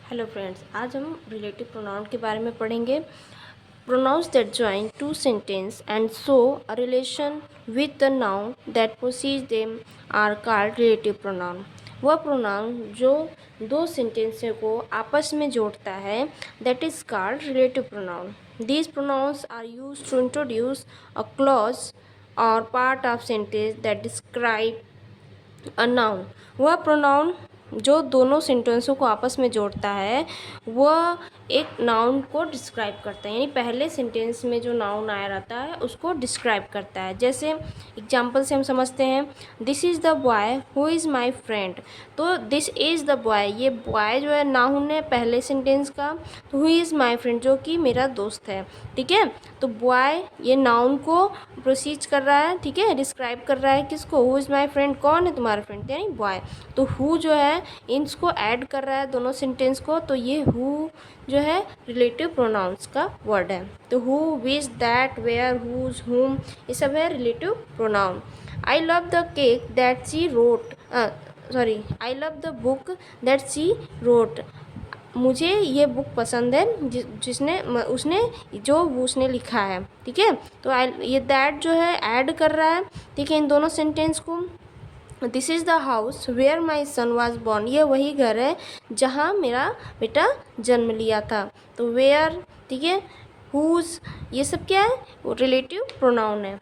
Hello friends, आज हम relative pronoun के बारे में पढ़ेंगे। Pronouns that join two sentence and show a relation with the noun that precedes them are called relative pronoun. वह pronoun जो दो सेंटेंसों को आपस में जोड़ता है, that is called relative pronoun. These pronouns are used to introduce a clause और part of sentence that describe a noun. वह प्रोनाउन जो दोनों सेंटेंसों को आपस में जोड़ता है, वह एक नाउन को डिस्क्राइब करता है, यानी पहले सेंटेंस में जो नाउन आया रहता है उसको डिस्क्राइब करता है। जैसे एग्जाम्पल से हम समझते हैं, this is the boy who is my friend. तो दिस इज़ द बॉय, ये बॉय जो है नाउन है पहले सेंटेंस का, तो हु इज़ माई फ्रेंड जो कि मेरा दोस्त है। ठीक है, तो बॉय ये नाउन को प्रोसीज कर रहा है, ठीक है, डिस्क्राइब कर रहा है किसको, हु इज़ माई फ्रेंड, कौन है तुम्हारा फ्रेंड, यानी बॉय। तो हु जो है इसको ऐड कर रहा है दोनों सेंटेंस को, तो ये हु जो है रिलेटिव प्रोनाउंस का वर्ड है। तो who, which, that, where, whose, whom, ये सब है relative pronoun. I love the cake that she wrote, I love the book that she wrote. मुझे ये बुक पसंद है जिसने उसने लिखा है। ठीक है, तो ये दैट जो है ऐड कर रहा है, ठीक है, इन दोनों सेंटेंस को। This is the house where my son was born, ये वही घर है जहाँ मेरा बेटा जन्म लिया था। तो वेयर, ठीक है, हुज, ये सब क्या है, रिलेटिव प्रोनाउन है।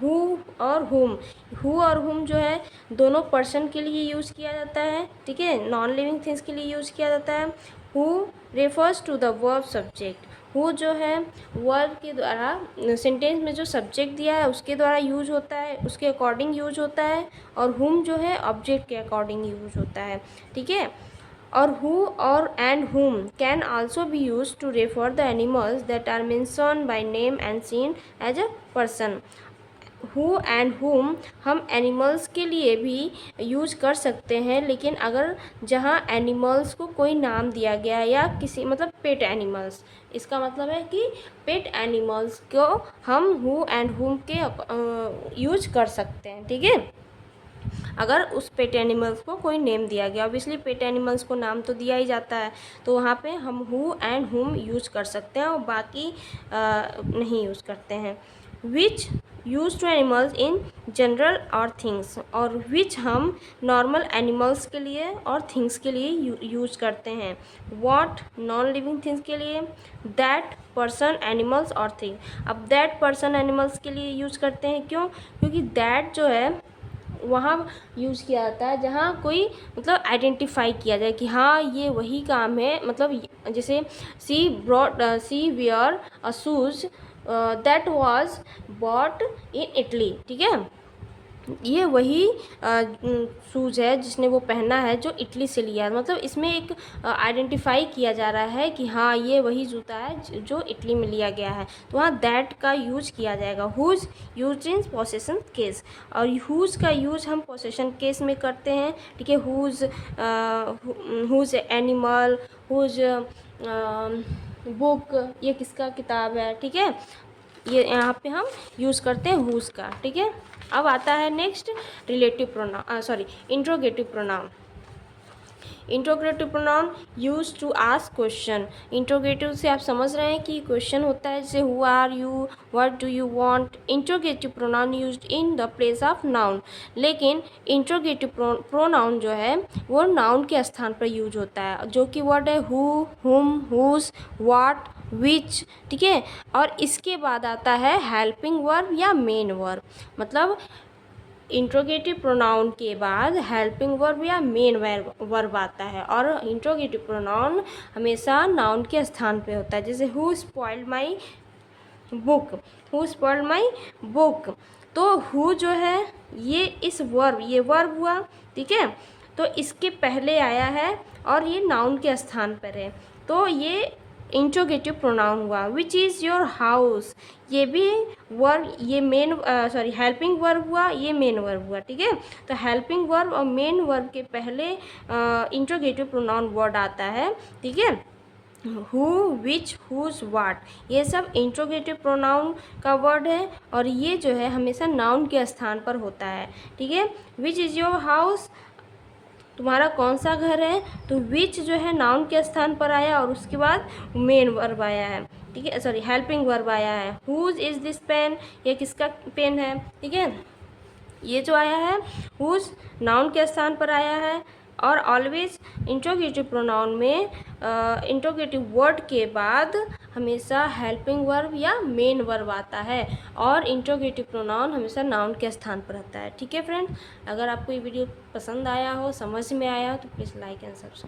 हु और हुम जो है दोनों पर्सन के लिए यूज़ किया जाता है, ठीक है, नॉन लिविंग थिंग्स के लिए यूज़ किया जाता है। Who refers to the verb subject. Who जो है वर्ब के द्वारा सेंटेंस में जो सब्जेक्ट दिया है उसके द्वारा यूज होता है, उसके अकॉर्डिंग यूज होता है। और हुम जो है ऑब्जेक्ट के अकॉर्डिंग यूज होता है। ठीक है, और हु और and whom can also be use to refer the animals that are mention by name and seen as a person. Who and whom हम एनिमल्स के लिए भी यूज कर सकते हैं, लेकिन अगर जहाँ एनिमल्स को कोई नाम दिया गया है या किसी मतलब पेट एनिमल्स, इसका मतलब है कि पेट एनिमल्स को हम हु एंड हुम के यूज कर सकते हैं। ठीक है, अगर उस पेट एनिमल्स को कोई नेम दिया गया, ऑब्वियसली पेट एनिमल्स को नाम तो दिया ही जाता है, तो वहाँ पे हम हु एंड हुम यूज कर सकते हैं और बाकी नहीं यूज़ करते हैं। Which use to animals in general और थिंग्स, और विच हम नॉर्मल एनिमल्स के लिए और थिंग्स के लिए यूज करते हैं। वॉट नॉन लिविंग थिंग्स के लिए, दैट पर्सन एनिमल्स और थिंग। अब दैट पर्सन एनिमल्स के लिए यूज करते हैं, क्यों, क्योंकि दैट जो है वहाँ यूज़ किया जाता है जहाँ कोई मतलब आइडेंटिफाई किया जाए कि हाँ ये वही काम है। मतलब जैसे she wear a shoes that was bought in Italy. ठीक है, ये वही शूज़ है जिसने वो पहना है जो इटली से लिया है। मतलब इसमें एक आइडेंटिफाई किया जा रहा है कि हाँ ये वही जूता है जो इटली में लिया गया है, तो वहाँ दैट का यूज किया जाएगा। Whose use in possession case, और हुज का यूज हम पोसेशन केस में करते हैं। ठीक है, हुज एनिमल, हुज बुक, ये किसका किताब है। ठीक है, ये यहाँ पे हम यूज़ करते हैं हुज का। ठीक है, अब आता है next relative pronoun, interrogative pronoun. Interrogative pronoun use to ask question. Interrogative से आप समझ रहे हैं कि क्वेश्चन होता है, जैसे who are you, what do you want. Interrogative pronoun used in the place of noun, लेकिन इंट्रोगेटिव प्रोनाउन जो है वो नाउन के स्थान पर यूज होता है, जो कि वर्ड है हु, हुम, हुज, व्हाट, विच। ठीक है, और इसके बाद आता है हेल्पिंग वर्ब या मेन वर्ब। मतलब इंट्रोगेटिव प्रोनाउन के बाद हेल्पिंग वर्ब या मेन वर्ब आता है, और इंट्रोगेटिव प्रोनाउन हमेशा नाउन के स्थान पे होता है। जैसे who spoiled my book, who spoiled my book, तो हु जो है ये वर्ब हुआ। ठीक है, तो इसके पहले आया है और ये नाउन के स्थान पर है, तो ये इंट्रोगेटिव प्रोनाउन हुआ। विच इज़ योर हाउस, ये भी वर्ब, ये हेल्पिंग वर्ब हुआ, ये मेन वर्ब हुआ। ठीक है, तो हेल्पिंग वर्ब और मेन वर्ब के पहले इंट्रोगेटिव प्रोनाउन वर्ड आता है। ठीक है, हु, विच, हुज, वाट, ये सब इंट्रोगेटिव प्रोनाउन का वर्ड है, और ये जो है हमेशा नाउन के स्थान पर होता है। ठीक है, विच इज़ योर हाउस, तुम्हारा कौन सा घर है, तो विच जो है नाउन के स्थान पर आया और उसके बाद मेन वर्ब आया है, ठीक है, सॉरी हेल्पिंग वर्ब आया है। हुज इज दिस पेन, ये किसका पेन है, ठीक है। ये जो आया है हुज नाउन के स्थान पर आया है। और ऑलवेज इंट्रोगेटिव प्रोनाउन में इंट्रोगेटिव वर्ड के बाद हमेशा हेल्पिंग वर्ब या मेन वर्ब आता है और इंट्रोगेटिव प्रोनाउन हमेशा नाउन के स्थान पर आता है, ठीक है फ्रेंड। अगर आपको ये वीडियो पसंद आया हो, समझ में आया हो, तो प्लीज़ लाइक एंड सब्सक्राइब।